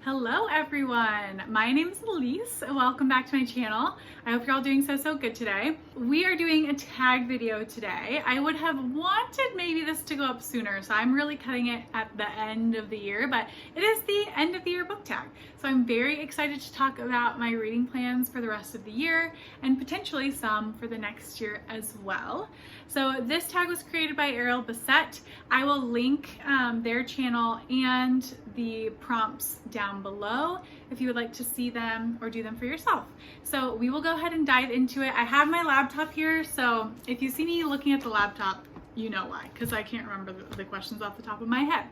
Hello everyone, my name is Alisa. Welcome back to my channel. I hope you're all doing so good today. We are doing a tag video today. I would have wanted maybe this to go up sooner, so I'm really cutting it at the end of the year, but it is the end of the year book tag. So I'm very excited to talk about my reading plans for the rest of the year and potentially some for the next year as well. So this tag was created by Bissett. I will link their channel and the prompts down below if you would like to see them or do them for yourself. So we will go ahead and dive into it. I have my laptop here, so if you see me looking at the laptop, you know why, because I can't remember the questions off the top of my head.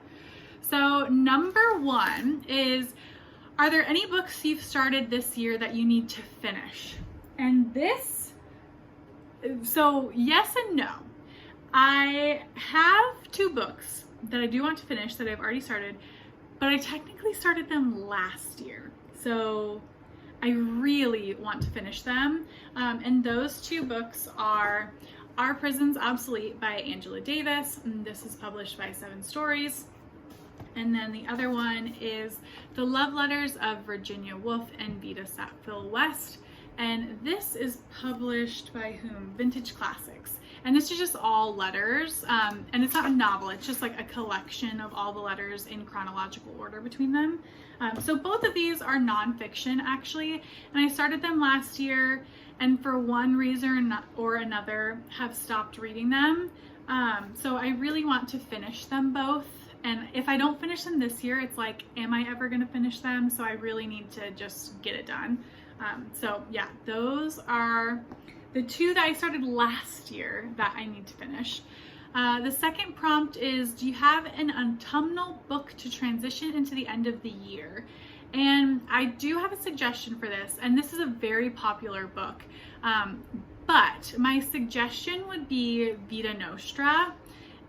So number one is, are there any books you've started this year that you need to finish? And so yes and no. I have two books that I do want to finish that I've already started, but I technically started them last year. So I really want to finish them. And those two books are Our Prison's Obsolete by Angela Davis, and this is published by 7 Stories. And then the other one is The Love Letters of Virginia Wolfe and Vita Sackville West. And this is published by whom? Vintage Classics. And this is just all letters, and it's not a novel, it's just like a collection of all the letters in chronological order between them. So both of these are nonfiction actually, and I started them last year and for one reason or another have stopped reading them. So I really want to finish them both, and if I don't finish them this year, it's like, am I ever going to finish them? So I really need to just get it done. So yeah, those are the two that I started last year that I need to finish. The second prompt is, do you have an autumnal book to transition into the end of the year? And I do have a suggestion for this, and this is a very popular book, but my suggestion would be Vita Nostra.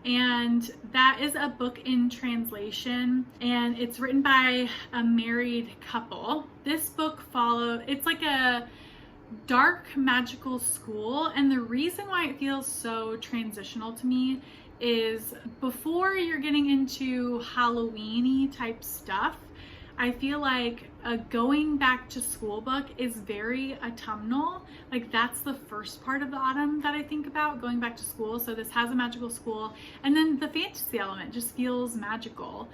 And that is a book in translation, and it's written by a married couple. This book it's like a dark magical school, and the reason why it feels so transitional to me is before you're getting into Halloween-y type stuff, I feel like a going back to school book is very autumnal. Like that's the first part of the autumn that I think about, going back to school. So this has a magical school, and then the fantasy element just feels magical.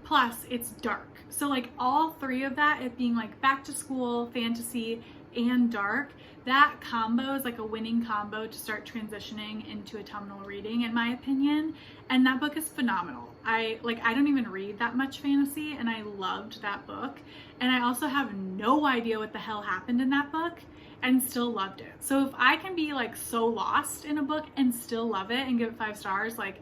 Plus it's dark. So like all three of that, it being like back to school, fantasy, and dark, that combo is like a winning combo to start transitioning into autumnal reading, in my opinion. And that book is phenomenal. I don't even read that much fantasy, and I loved that book. And I also have no idea what the hell happened in that book and still loved it. So if I can be like so lost in a book and still love it and give it 5 stars, like,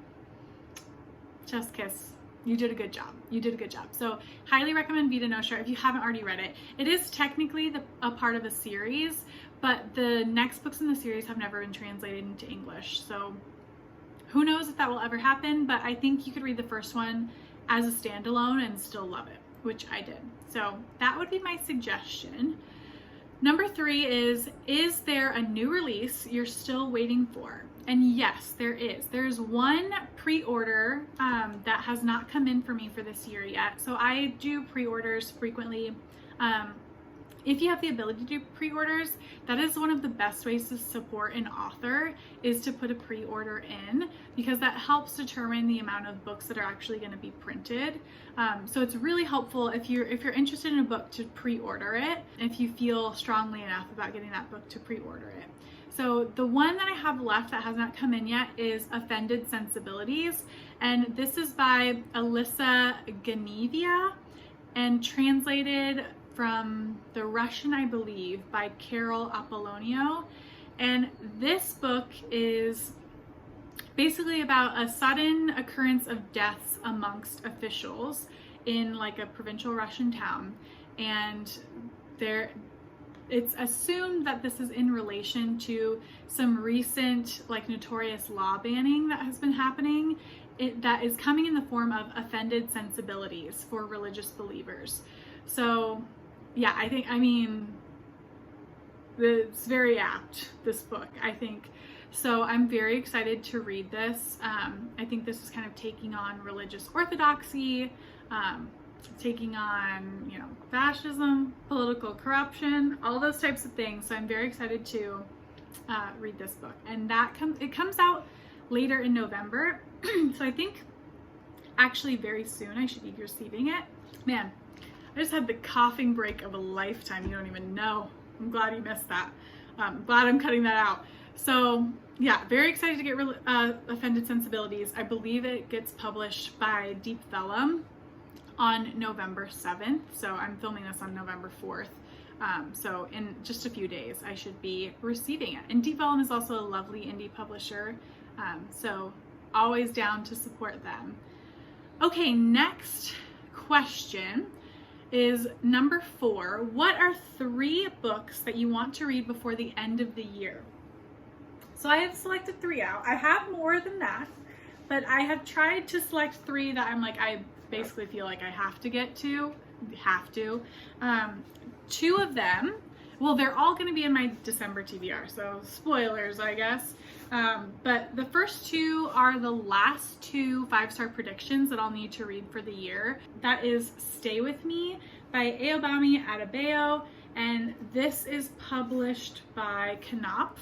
chest kiss. You did a good job. You did a good job. So highly recommend Vita Nostra if you haven't already read it. It is technically a part of a series, but the next books in the series have never been translated into English. So who knows if that will ever happen, but I think you could read the first one as a standalone and still love it, which I did. So that would be my suggestion. Number 3 is there a new release you're still waiting for? And yes, there is. There's one pre-order that has not come in for me for this year yet. So I do pre-orders frequently. If you have the ability to do pre-orders, that is one of the best ways to support an author, is to put a pre-order in, because that helps determine the amount of books that are actually going to be printed. So it's really helpful if you're interested in a book to pre-order it, if you feel strongly enough about getting that book to pre-order it. So the one that I have left that has not come in yet is Offended Sensibilities, and this is by Alisa Geneva and translated from the Russian, I believe, by Apollonio. And this book is basically about a sudden occurrence of deaths amongst officials in like a provincial Russian town, and it's assumed that this is in relation to some recent like notorious law banning that has been happening, that is coming in the form of offended sensibilities for religious believers. So yeah, I mean, it's very apt, this book, I think. So I'm very excited to read this. I think this is kind of taking on religious orthodoxy, taking on, fascism, political corruption, all those types of things. So I'm very excited to read this book. And it comes out later in November. So I think actually very soon I should be receiving it. Man, I just had the coughing break of a lifetime. You don't even know. I'm glad you missed that. I'm glad I'm cutting that out. So yeah, very excited to get Offended Sensibilities. I believe it gets published by Deep Vellum on November 7th. So I'm filming this on November 4th. So in just a few days, I should be receiving it. And Deep Vellum is also a lovely indie publisher. So always down to support them. Okay, next question is number 4. What are 3 books that you want to read before the end of the year? So I have selected 3 out. I have more than that, but I have tried to select 3 that I'm like, I basically feel like I have to get to. 2 of them, well, they're all going to be in my December TBR, so spoilers, I guess. But the first 2 are the last 2 5-star predictions that I'll need to read for the year. That is Stay With Me by Ayobami Adebayo, and this is published by Knopf.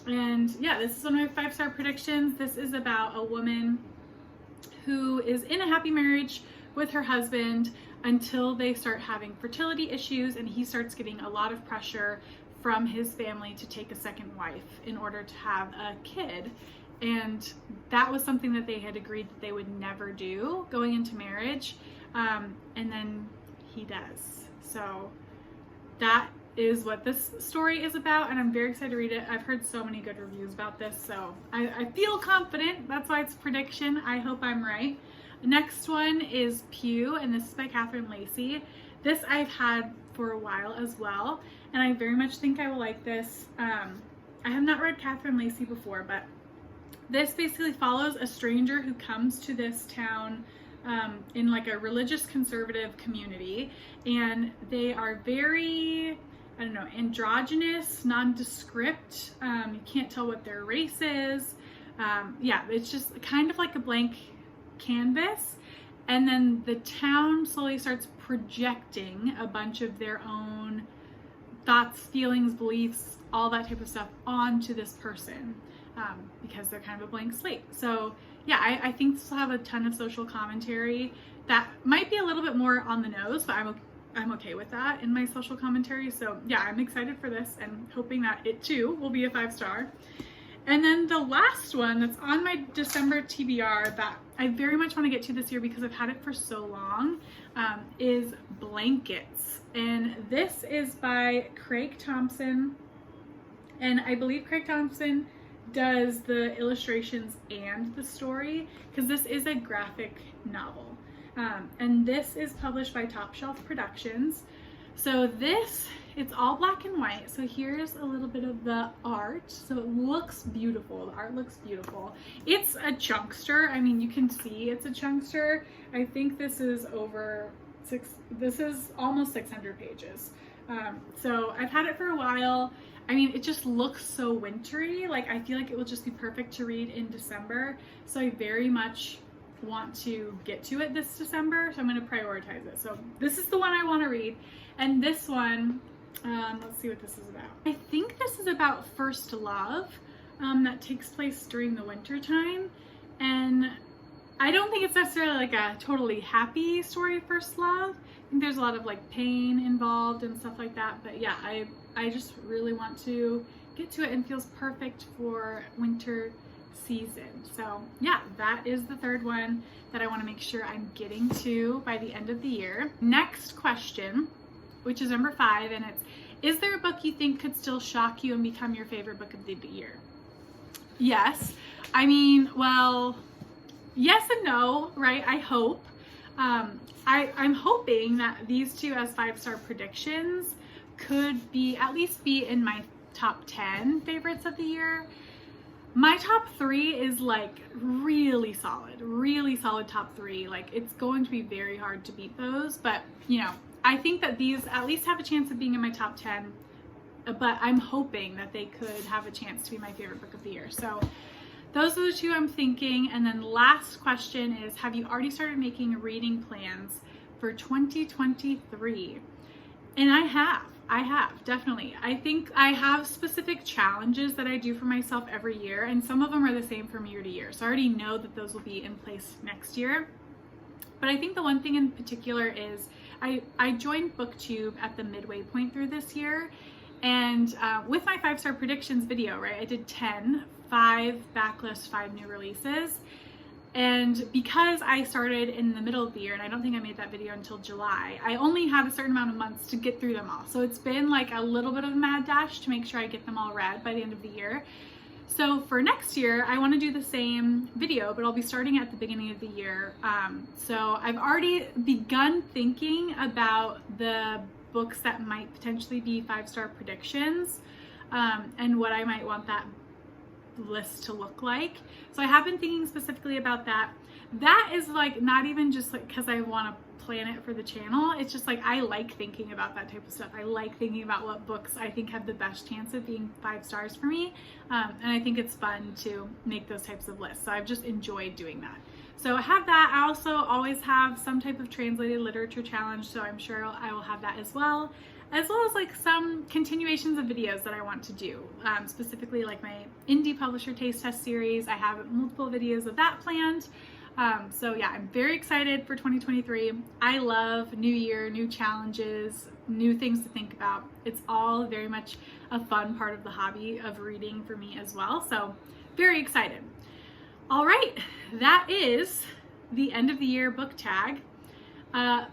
And yeah, this is one of my 5-star predictions. This is about a woman who is in a happy marriage with her husband until they start having fertility issues, and he starts getting a lot of pressure from his family to take a second wife in order to have a kid. And that was something that they had agreed that they would never do going into marriage. And then he does. So that is what this story is about, and I'm very excited to read it. I've heard so many good reviews about this, so I feel confident. That's why it's a prediction. I hope I'm right. Next one is Pew, and this is by Catherine Lacey. This I've had for a while as well, and I very much think I will like this. I have not read Catherine Lacey before, but this basically follows a stranger who comes to this town in like a religious conservative community, and they are very, I don't know, androgynous, nondescript. You can't tell what their race is. Yeah, it's just kind of like a blank canvas. And then the town slowly starts projecting a bunch of their own thoughts, feelings, beliefs, all that type of stuff onto this person because they're kind of a blank slate. So yeah, I think this will have a ton of social commentary that might be a little bit more on the nose, but I'm okay with that in my social commentary. So yeah, I'm excited for this and hoping that it too will be a 5-star. And then the last one that's on my December TBR that I very much want to get to this year because I've had it for so long is Blankets. And this is by Craig Thompson. And I believe Craig Thompson does the illustrations and the story because this is a graphic novel. And this is published by Top Shelf Productions. So this, it's all black and white. So here's a little bit of the art. So it looks beautiful. The art looks beautiful. It's a chunkster. I mean, you can see it's a chunkster. I think this is this is almost 600 pages. So I've had it for a while. I mean, it just looks so wintry. Like, I feel like it will just be perfect to read in December. So I very much want to get to it this December, so I'm going to prioritize it. So this is the one I want to read, and this one, let's see what this is about. I think this is about first love that takes place during the winter time, and I don't think it's necessarily like a totally happy story of first love. I think there's a lot of like pain involved and stuff like that, but yeah, I just really want to get to it, and feels perfect for winter season. So yeah, that is the 3rd one that I want to make sure I'm getting to by the end of the year. Next question, which is number 5, and it's, is there a book you think could still shock you and become your favorite book of the year? Yes. I mean, well, yes and no, right? I hope. I'm hoping that these 2 as 5-star predictions could be at least be in my top 10 favorites of the year. My top 3 is like really solid top 3. Like, it's going to be very hard to beat those, but you know, I think that these at least have a chance of being in my top 10, but I'm hoping that they could have a chance to be my favorite book of the year. So those are the 2 I'm thinking. And then last question is, have you already started making reading plans for 2023. And I have, definitely. I think I have specific challenges that I do for myself every year, and some of them are the same from year to year. So I already know that those will be in place next year. But I think the one thing in particular is I joined BookTube at the midway point through this year. And with my 5-star predictions video, right, I did 10, 5 backlist, 5 new releases. And because I started in the middle of the year, and I don't think I made that video until July, I only had a certain amount of months to get through them all. So it's been like a little bit of a mad dash to make sure I get them all read by the end of the year. So for next year, I want to do the same video, but I'll be starting at the beginning of the year. So I've already begun thinking about the books that might potentially be 5-star predictions, and what I might want that list to look like. So I have been thinking specifically about that. That is like not even just like because I want to plan it for the channel. It's just like I like thinking about that type of stuff. I like thinking about what books I think have the best chance of being 5 stars for me, and I think it's fun to make those types of lists. So I've just enjoyed doing that. So I have that. I also always have some type of translated literature challenge, so I'm sure I will have that as well as like some continuations of videos that I want to do, specifically like my indie publisher taste test series. I have multiple videos of that planned. So yeah, I'm very excited for 2023. I love new year, new challenges, new things to think about. It's all very much a fun part of the hobby of reading for me as well. So very excited. All right, that is the end of the year book tag.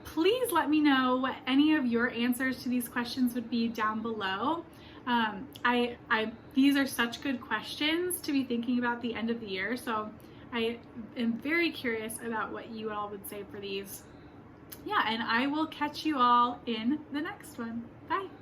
Please let me know what any of your answers to these questions would be down below. These are such good questions to be thinking about the end of the year, so I am very curious about what you all would say for these. Yeah, and I will catch you all in the next one. Bye.